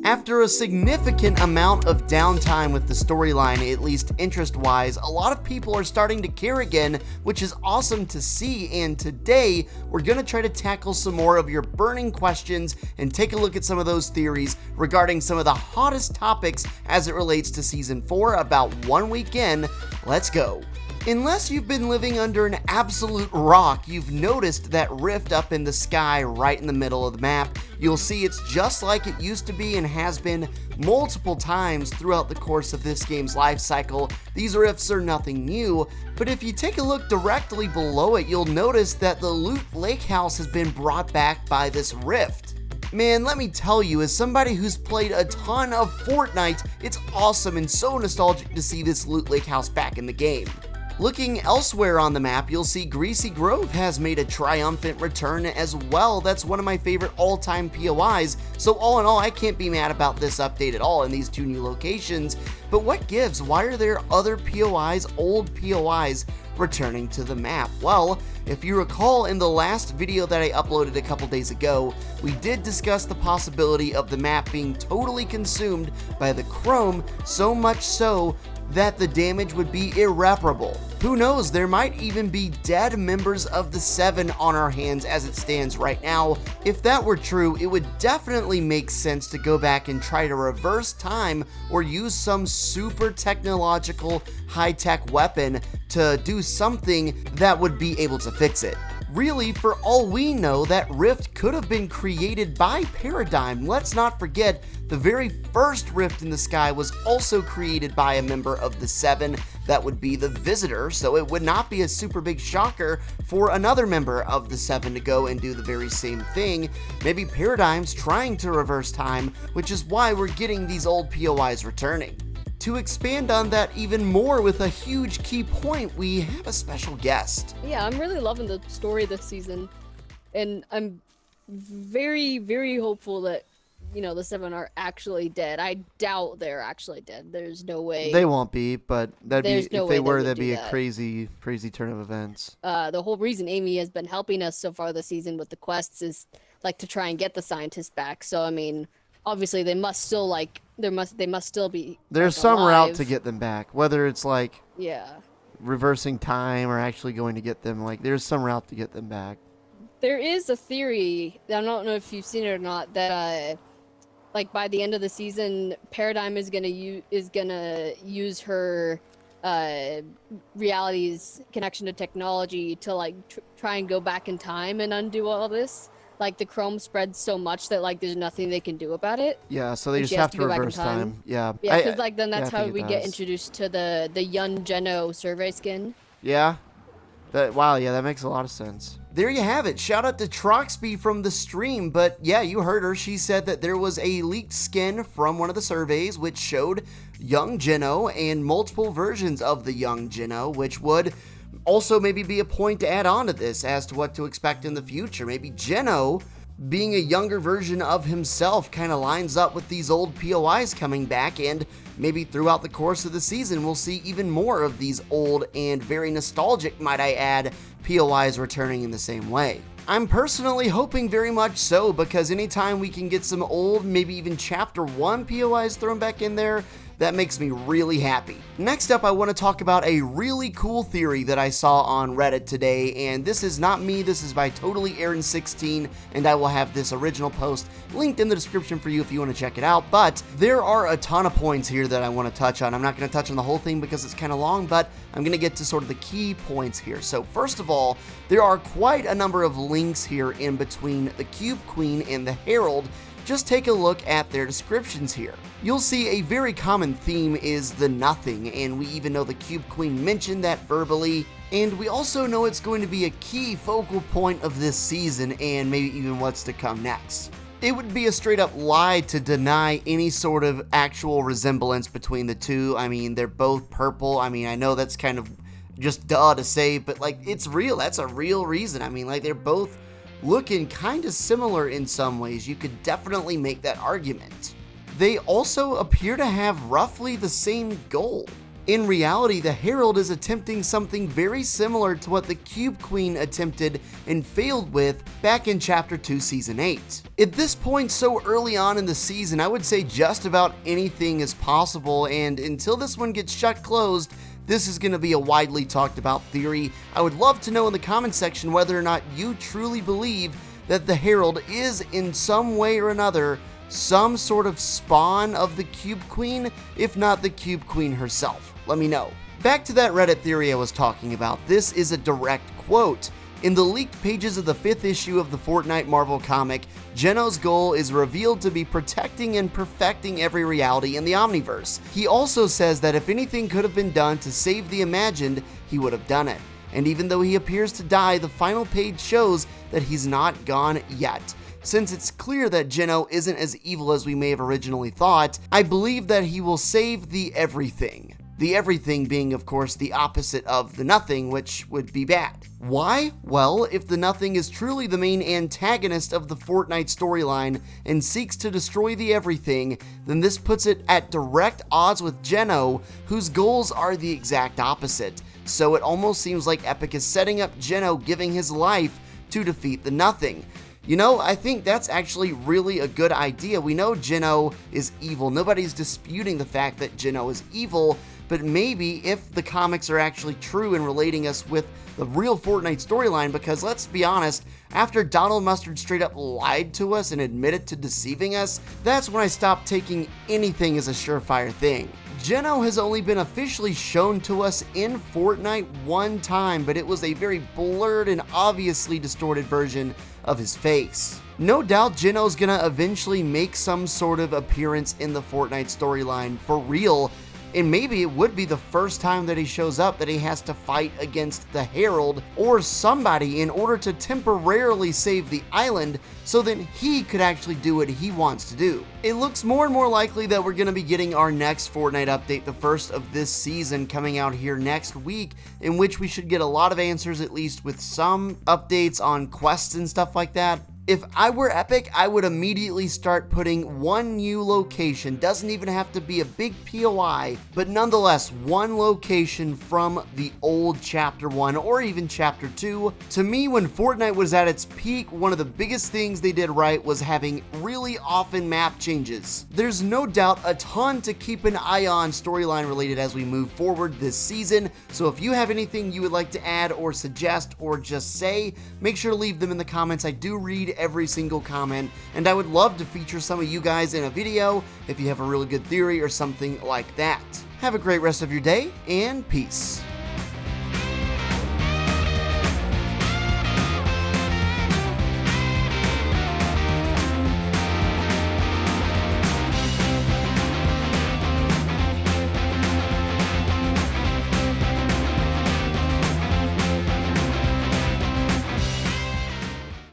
After a significant amount of downtime with the storyline, at least interest-wise, a lot of people are starting to care again, which is awesome to see, and today, we're gonna try to tackle some more of your burning questions and take a look at some of those theories regarding some of the hottest topics as it relates to Season 4 about 1 week in. Let's go. Unless you've been living under an absolute rock, you've noticed that rift up in the sky right in the middle of the map. You'll see it's just like it used to be and has been multiple times throughout the course of this game's life cycle. These rifts are nothing new, but if you take a look directly below it, you'll notice that the Loot Lake House has been brought back by this rift. Man, let me tell you, as somebody who's played a ton of Fortnite, it's awesome and so nostalgic to see this Loot Lake House back in the game. Looking elsewhere on the map, you'll see Greasy Grove has made a triumphant return as well. That's one of my favorite all-time POIs, so all in all, I can't be mad about this update at all in these two new locations. But what gives? Why are there other POIs, old POIs, returning to the map? Well, if you recall in the last video that I uploaded a couple days ago, we did discuss the possibility of the map being totally consumed by the chrome, so much so that the damage would be irreparable. Who knows, there might even be dead members of the Seven on our hands as it stands right now. If that were true, it would definitely make sense to go back and try to reverse time or use some super technological high-tech weapon to do something that would be able to fix it. Really, for all we know, that rift could have been created by Paradigm. Let's not forget, the very first rift in the sky was also created by a member of the Seven. That would be the Visitor, so it would not be a super big shocker for another member of the Seven to go and do the very same thing. Maybe Paradigm's trying to reverse time, which is why we're getting these old POIs returning. To expand on that even more with a huge key point, we have a special guest. Yeah, I'm really loving the story this season, and I'm very, very hopeful that, you know, the Seven are actually dead. I doubt they're actually dead. There's no way. They won't be, but that'd be, no if they were, would that'd be do a that. crazy turn of events. The whole reason Amy has been helping us so far this season with the quests is like to try and get the scientists back. So I mean, obviously they must still they must still be. There's like, some alive. route to get them back, whether it's like Yeah. reversing time or actually going to get them. Like, there's some route to get them back. There is a theory, I don't know if you've seen it or not, that like by the end of the season, Paradigm is gonna use her reality's connection to technology to like try and go back in time and undo all this. Like the chrome spreads so much that like there's nothing they can do about it. Yeah, so they And just she have has to to go back in reverse time. Yeah. Yeah, because like then that's I how think we it get does. introduced to the young Geno survey skin. Yeah. Wow, yeah, that makes a lot of sense. There you have it. Shout out to Troxby from the stream, but yeah, you heard her. She said that there was a leaked skin from one of the surveys which showed young Geno and multiple versions of the young Geno, which would also maybe be a point to add on to this as to what to expect in the future. Maybe Geno being a younger version of himself kind of lines up with these old POIs coming back, and maybe throughout the course of the season we'll see even more of these old and very nostalgic, might I add, POIs returning in the same way. I'm personally hoping very much so, because anytime we can get some old, maybe even Chapter 1 POIs thrown back in there, that makes me really happy. Next up, I want to talk about a really cool theory that I saw on Reddit today, and this is not me, this is by Totally Aaron16, and I will have this original post linked in the description for you if you want to check it out. But there are a ton of points here that I want to touch on. I'm not going to touch on the whole thing because it's kind of long, but I'm going to get to sort of the key points here. So first of all, there are quite a number of links here in between the Cube Queen and the Herald. Just take a look at their descriptions here. You'll see a very common theme is the nothing, and we even know the Cube Queen mentioned that verbally, and we also know it's going to be a key focal point of this season and maybe even what's to come next. It would be a straight up lie to deny any sort of actual resemblance between the two. I mean, they're both purple. I mean, I know that's kind of just duh to say, but like, it's real. That's a real reason. I mean, like, they're both looking kind of similar in some ways. You could definitely make that argument. They also appear to have roughly the same goal. In reality, the Herald is attempting something very similar to what the Cube Queen attempted and failed with back in Chapter 2, Season 8. At this point so early on in the season, I would say just about anything is possible, and until this one gets shut closed, this is going to be a widely talked about theory. I would love to know in the comment section whether or not you truly believe that the Herald is in some way or another some sort of spawn of the Cube Queen, if not the Cube Queen herself. Let me know. Back to that Reddit theory I was talking about. This is a direct quote. In the leaked pages of the 5th issue of the Fortnite Marvel comic, Geno's goal is revealed to be protecting and perfecting every reality in the Omniverse. He also says that if anything could have been done to save the Imagined, he would have done it. And even though he appears to die, the final page shows that he's not gone yet. Since it's clear that Geno isn't as evil as we may have originally thought, I believe that he will save the everything. The everything being, of course, the opposite of the nothing, which would be bad. Why? Well, if the nothing is truly the main antagonist of the Fortnite storyline and seeks to destroy the everything, then this puts it at direct odds with Geno, whose goals are the exact opposite. So it almost seems like Epic is setting up Geno giving his life to defeat the nothing. You know, I think that's actually really a good idea. We know Geno is evil. Nobody's disputing the fact that Geno is evil, but maybe if the comics are actually true in relating us with the real Fortnite storyline, because let's be honest, after Donald Mustard straight up lied to us and admitted to deceiving us, that's when I stopped taking anything as a surefire thing. Geno has only been officially shown to us in Fortnite one time, but it was a very blurred and obviously distorted version of his face. No doubt Geno's gonna eventually make some sort of appearance in the Fortnite storyline for real, and maybe it would be the first time that he shows up that he has to fight against the Herald or somebody in order to temporarily save the island so that he could actually do what he wants to do. It looks more and more likely that we're going to be getting our next Fortnite update, the first of this season, coming out here next week, in which we should get a lot of answers, at least with some updates on quests and stuff like that. If I were Epic, I would immediately start putting one new location. Doesn't even have to be a big POI, but nonetheless, one location from the old Chapter 1 or even Chapter 2. To me, when Fortnite was at its peak, one of the biggest things they did right was having really often map changes. There's no doubt a ton to keep an eye on storyline related as we move forward this season, so if you have anything you would like to add or suggest or just say, make sure to leave them in the comments. I do read every single comment, and I would love to feature some of you guys in a video if you have a really good theory or something like that. Have a great rest of your day, and peace.